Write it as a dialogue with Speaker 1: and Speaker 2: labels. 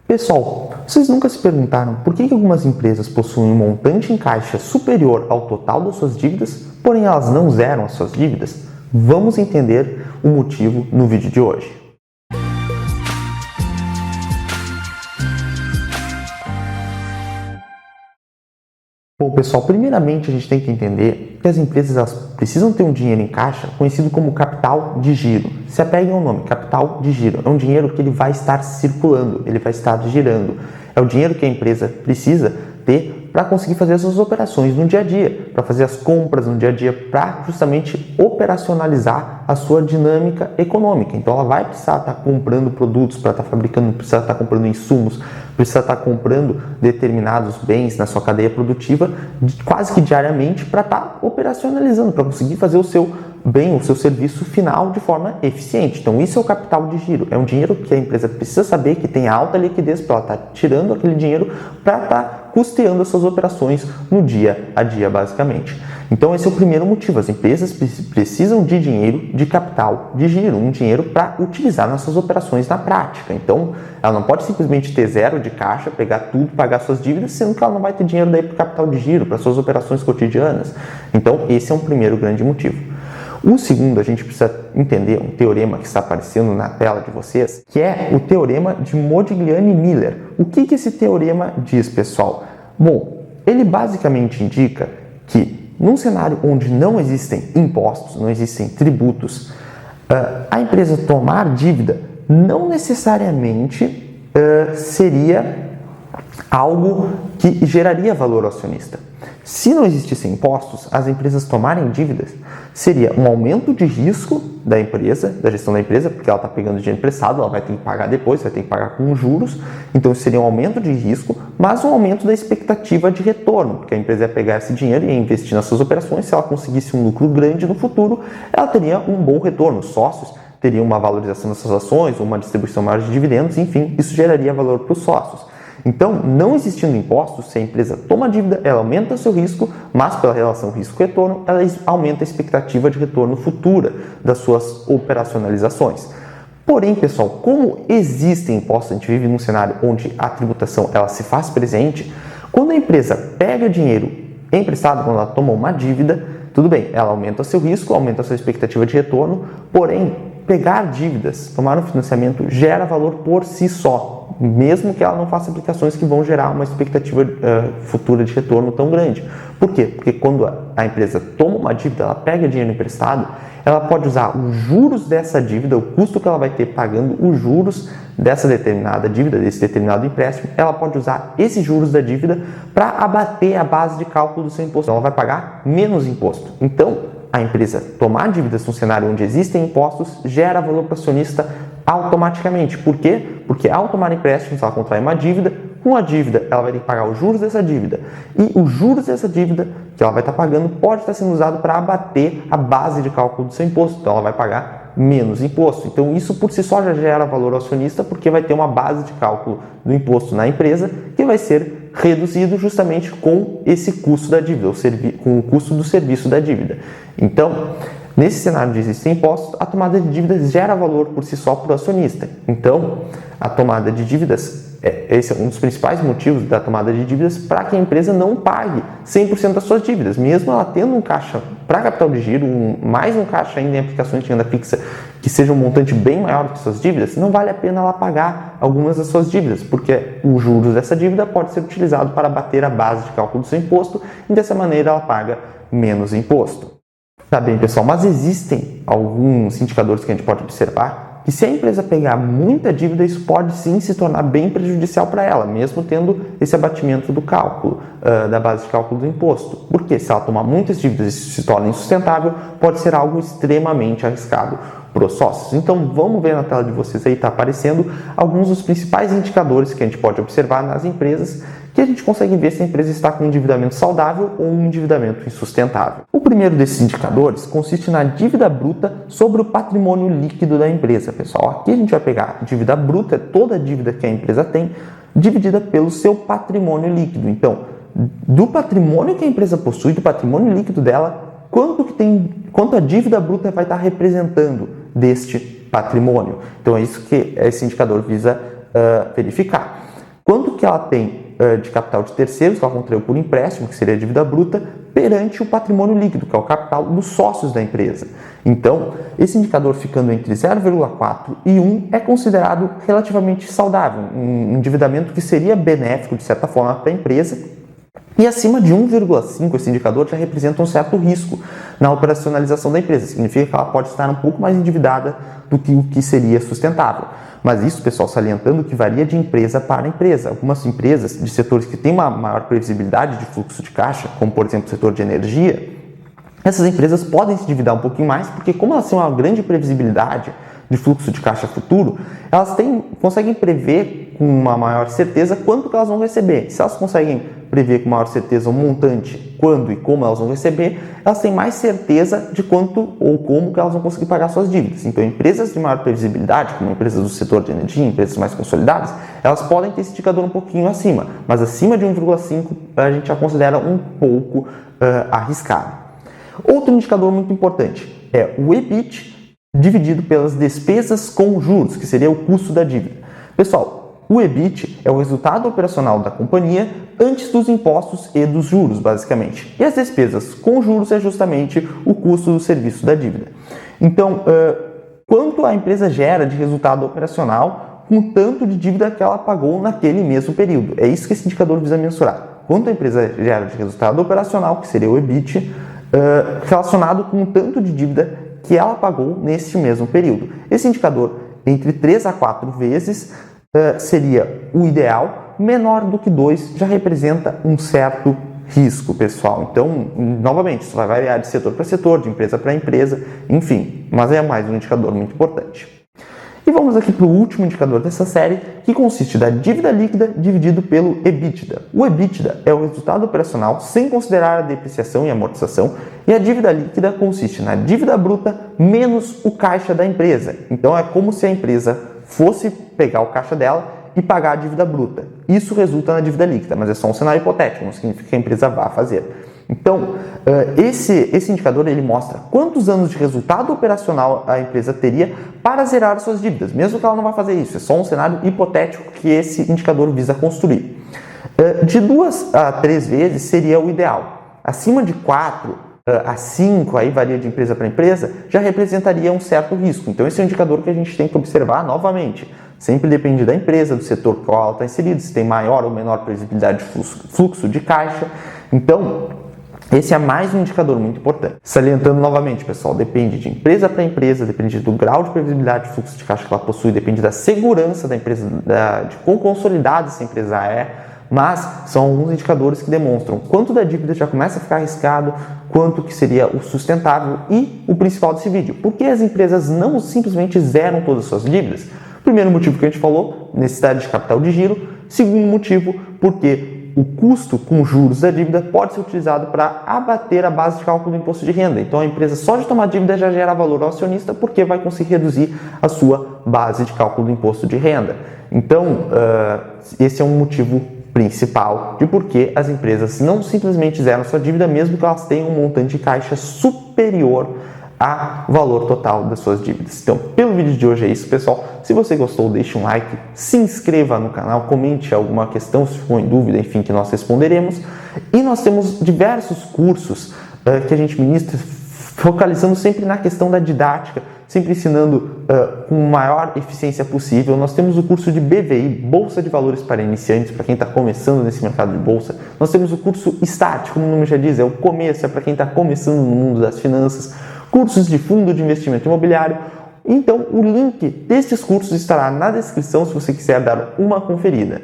Speaker 1: Pessoal, vocês nunca se perguntaram por que algumas empresas possuem um montante em caixa superior ao total das suas dívidas, porém elas não zeram as suas dívidas? Vamos entender o motivo no vídeo de hoje. Bom, pessoal, primeiramente a gente tem que entender que as empresas elas precisam ter um dinheiro em caixa conhecido como capital de giro. Se apeguem ao nome, capital de giro. É um dinheiro que ele vai estar circulando, ele vai estar girando. É o dinheiro que a empresa precisa ter para conseguir fazer as suas operações no dia a dia, para fazer as compras no dia a dia, para justamente operacionalizar a sua dinâmica econômica. Então ela vai precisar estar comprando produtos para estar fabricando, precisa estar comprando insumos, precisa estar comprando determinados bens na sua cadeia produtiva quase que diariamente para estar operacionalizando, para conseguir fazer o seu bem, o seu serviço final de forma eficiente. Então isso é o capital de giro, é um dinheiro que a empresa precisa saber que tem alta liquidez para ela estar tirando aquele dinheiro para estar custeando as suas operações no dia a dia, basicamente. Então esse é o primeiro motivo, as empresas precisam de dinheiro, de capital de giro, um dinheiro para utilizar nas suas operações na prática. Então ela não pode simplesmente ter zero de caixa, pegar tudo, pagar suas dívidas, sendo que ela não vai ter dinheiro daí para o capital de giro, para suas operações cotidianas. Então esse é um primeiro grande motivo. O segundo, a gente precisa entender um teorema que está aparecendo na tela de vocês, que é o teorema de Modigliani-Miller. O que esse teorema diz, pessoal? Bom, ele basicamente indica que num cenário onde não existem impostos, não existem tributos, a empresa tomar dívida não necessariamente seria algo que geraria valor ao acionista. Se não existissem impostos, as empresas tomarem dívidas seria um aumento de risco da empresa, da gestão da empresa, porque ela está pegando dinheiro emprestado, ela vai ter que pagar depois, vai ter que pagar com juros, então isso seria um aumento de risco, mas um aumento da expectativa de retorno, porque a empresa ia pegar esse dinheiro e ia investir nas suas operações, se ela conseguisse um lucro grande no futuro, ela teria um bom retorno, os sócios teriam uma valorização das suas ações, uma distribuição maior de dividendos, enfim, isso geraria valor para os sócios. Então, não existindo impostos, se a empresa toma dívida, ela aumenta seu risco, mas pela relação risco-retorno, ela aumenta a expectativa de retorno futura das suas operacionalizações. Porém, pessoal, como existem impostos, a gente vive num cenário onde a tributação ela se faz presente, quando a empresa pega dinheiro emprestado, quando ela toma uma dívida, tudo bem, ela aumenta seu risco, aumenta a sua expectativa de retorno, porém, pegar dívidas, tomar um financiamento, gera valor por si só, mesmo que ela não faça aplicações que vão gerar uma expectativa futura de retorno tão grande. Por quê? Porque quando a empresa toma uma dívida, ela pega dinheiro emprestado, ela pode usar os juros dessa dívida, o custo que ela vai ter pagando os juros dessa determinada dívida, desse determinado empréstimo, ela pode usar esses juros da dívida para abater a base de cálculo do seu imposto. Então, ela vai pagar menos imposto. Então, a empresa tomar dívidas num cenário onde existem impostos gera valor para o acionista automaticamente. Por quê? Porque ao tomar empréstimos, ela contrai uma dívida, com a dívida ela vai ter que pagar os juros dessa dívida. E os juros dessa dívida que ela vai estar pagando pode estar sendo usado para abater a base de cálculo do seu imposto. Então ela vai pagar menos imposto. Então isso por si só já gera valor ao acionista, porque vai ter uma base de cálculo do imposto na empresa que vai ser reduzido justamente com esse custo da dívida, com o custo do serviço da dívida. Então, nesse cenário de existem impostos, a tomada de dívidas gera valor por si só para o acionista. Então, a tomada de dívidas, esse é um dos principais motivos da tomada de dívidas para que a empresa não pague 100% das suas dívidas, mesmo ela tendo um caixa para capital de giro, mais um caixa ainda em aplicações de renda fixa que seja um montante bem maior que suas dívidas, não vale a pena ela pagar algumas das suas dívidas, porque os juros dessa dívida pode ser utilizado para bater a base de cálculo do seu imposto e dessa maneira ela paga menos imposto. Tá bem, pessoal, mas existem alguns indicadores que a gente pode observar que se a empresa pegar muita dívida, isso pode sim se tornar bem prejudicial para ela, mesmo tendo esse abatimento do cálculo, da base de cálculo do imposto. Porque se ela tomar muitas dívidas e isso se torna insustentável, pode ser algo extremamente arriscado para os sócios. Então vamos ver na tela de vocês aí, está aparecendo alguns dos principais indicadores que a gente pode observar nas empresas, que a gente consegue ver se a empresa está com um endividamento saudável ou um endividamento insustentável. O primeiro desses indicadores consiste na dívida bruta sobre o patrimônio líquido da empresa, pessoal. Aqui a gente vai pegar a dívida bruta, toda a dívida que a empresa tem, dividida pelo seu patrimônio líquido. Então, do patrimônio que a empresa possui, do patrimônio líquido dela, quanto a dívida bruta vai estar representando deste patrimônio. Então é isso que esse indicador visa verificar. quanto que ela tem de capital de terceiros, que ela contraiu por empréstimo, que seria a dívida bruta, perante o patrimônio líquido, que é o capital dos sócios da empresa. Então, esse indicador ficando entre 0,4 e 1 é considerado relativamente saudável, um endividamento que seria benéfico, de certa forma, para a empresa. E acima de 1,5, esse indicador já representa um certo risco na operacionalização da empresa. Significa que ela pode estar um pouco mais endividada do que o que seria sustentável. Mas isso, pessoal, salientando que varia de empresa para empresa. Algumas empresas de setores que têm uma maior previsibilidade de fluxo de caixa, como por exemplo o setor de energia, essas empresas podem se endividar um pouquinho mais, porque como elas têm uma grande previsibilidade de fluxo de caixa futuro, elas conseguem prever com uma maior certeza quanto que elas vão receber. Se elas conseguem prever com maior certeza o montante, quando e como elas vão receber, elas têm mais certeza de quanto ou como que elas vão conseguir pagar suas dívidas. Então, empresas de maior previsibilidade, como empresas do setor de energia, empresas mais consolidadas, elas podem ter esse indicador um pouquinho acima, mas acima de 1,5 a gente já considera um pouco arriscado. Outro indicador muito importante é o EBIT dividido pelas despesas com juros, que seria o custo da dívida. Pessoal, o EBIT é o resultado operacional da companhia antes dos impostos e dos juros, basicamente. E as despesas com juros é justamente o custo do serviço da dívida. Então, quanto a empresa gera de resultado operacional com o tanto de dívida que ela pagou naquele mesmo período. É isso que esse indicador visa mensurar. Quanto a empresa gera de resultado operacional, que seria o EBIT, relacionado com o tanto de dívida que ela pagou neste mesmo período. Esse indicador, entre 3 a 4 vezes, seria o ideal. Menor do que 2 já representa um certo risco, pessoal. Então, novamente, isso vai variar de setor para setor, de empresa para empresa, enfim, mas é mais um indicador muito importante. E vamos aqui para o último indicador dessa série, que consiste da dívida líquida dividido pelo EBITDA. O EBITDA é o resultado operacional sem considerar a depreciação e amortização, e a dívida líquida consiste na dívida bruta menos o caixa da empresa. Então, é como se a empresa fosse pegar o caixa dela e pagar a dívida bruta. Isso resulta na dívida líquida, mas é só um cenário hipotético, não significa que a empresa vá fazer. Então, esse indicador ele mostra quantos anos de resultado operacional a empresa teria para zerar suas dívidas, mesmo que ela não vá fazer isso. É só um cenário hipotético que esse indicador visa construir. De 2 a 3 vezes seria o ideal. Acima de 4 a 5, aí varia de empresa para empresa, já representaria um certo risco. Então, esse é um indicador que a gente tem que observar novamente. Sempre depende da empresa, do setor que ela está inserida, se tem maior ou menor previsibilidade de fluxo de caixa. Então, esse é mais um indicador muito importante. Salientando novamente, pessoal, depende de empresa para empresa, depende do grau de previsibilidade de fluxo de caixa que ela possui, depende da segurança da empresa, de quão consolidada essa empresa é, mas são alguns indicadores que demonstram quanto da dívida já começa a ficar arriscado, quanto que seria o sustentável e o principal desse vídeo. Por que as empresas não simplesmente zeram todas as suas dívidas? Primeiro motivo que a gente falou, necessidade de capital de giro. Segundo motivo, porque o custo com juros da dívida pode ser utilizado para abater a base de cálculo do imposto de renda. Então a empresa só de tomar dívida já gera valor ao acionista porque vai conseguir reduzir a sua base de cálculo do imposto de renda. Então esse é um motivo principal de por que as empresas não simplesmente zeram sua dívida, mesmo que elas tenham um montante de caixa superior a valor total das suas dívidas. Então, pelo vídeo de hoje é isso, pessoal. Se você gostou, deixe um like, se inscreva no canal, comente alguma questão, se ficou em dúvida, enfim, que nós responderemos. E nós temos diversos cursos que a gente ministra, focalizando sempre na questão da didática, sempre ensinando com maior eficiência possível. Nós temos o curso de BVI, Bolsa de Valores para Iniciantes, para quem está começando nesse mercado de bolsa. Nós temos o curso Start, como o nome já diz, é o começo, é para quem está começando no mundo das finanças. Cursos de fundo de investimento imobiliário. Então, o link destes cursos estará na descrição se você quiser dar uma conferida.